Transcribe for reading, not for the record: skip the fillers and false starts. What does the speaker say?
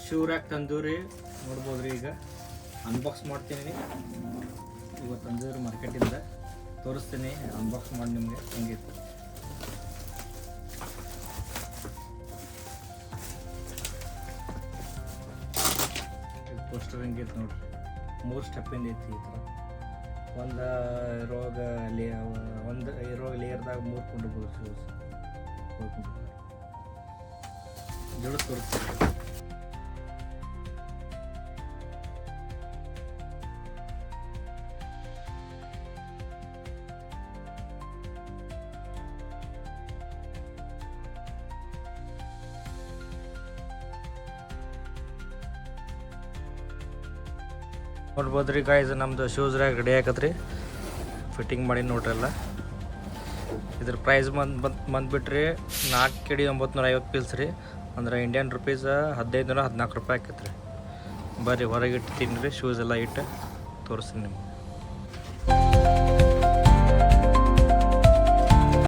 Shoe rack tandoori ನೋಡ್ಬೋದ್ರಿ. ಈಗ unbox ಮಾಡ್ತೀನಿ. ಇವತ್ತು ತಂದೂರಿ ಮಾರ್ಕೆಟಿಂದ ತೋರಿಸ್ತೀನಿ, ಅನ್ಬಾಕ್ಸ್ ಮಾಡಿ ನಿಮಗೆ ಹೆಂಗಿತ್ತು. ಪೋಸ್ಟರ್ ಹೆಂಗಿತ್ತು ನೋಡ್ರಿ, 3 ಸ್ಟೆಪ್ಪಿಂದ ಐತಿ. ಈ ಥರ ಒಂದು ಇರೋಗ ಲೇಯರ್ದಾಗ 3 ಕೊಂಡಿರ್ಬೋದು ಶೂಸ್ ಜೋಡ ತೋರಿಸ್ತೀವಿ. ನೋಡ್ಬೋದ್ರಿ ಗಾಯ್ಸ್, ನಮ್ದು ಶೂಸ್ ರ್ಯಾಕ್ ರೆಡಿ ಆಗತ್ರಿ. ಫಿಟ್ಟಿಂಗ್ ಮಾಡಿ ನೋಡ್ರಲ್ಲ. ಇದ್ರ ಪ್ರೈಸ್ ಬಂದ್ಬಿಟ್ರಿ 4 KD 950 ಪೀಸ್ ರೀ. ಅಂದ್ರೆ ಇಂಡಿಯನ್ ರುಪೀಸ್ 1514 ರೂಪಾಯಿ ಆಕೈತ್ರಿ. ಬರ್ರಿ ಹೊರಗೆ ಇಟ್ಟು ತಿನ್ನಿರಿ, ಶೂಸ್ ಎಲ್ಲ ಇಟ್ಟು ತೋರಿಸ್ತೀನಿ ನಿಮ್ಗೆ.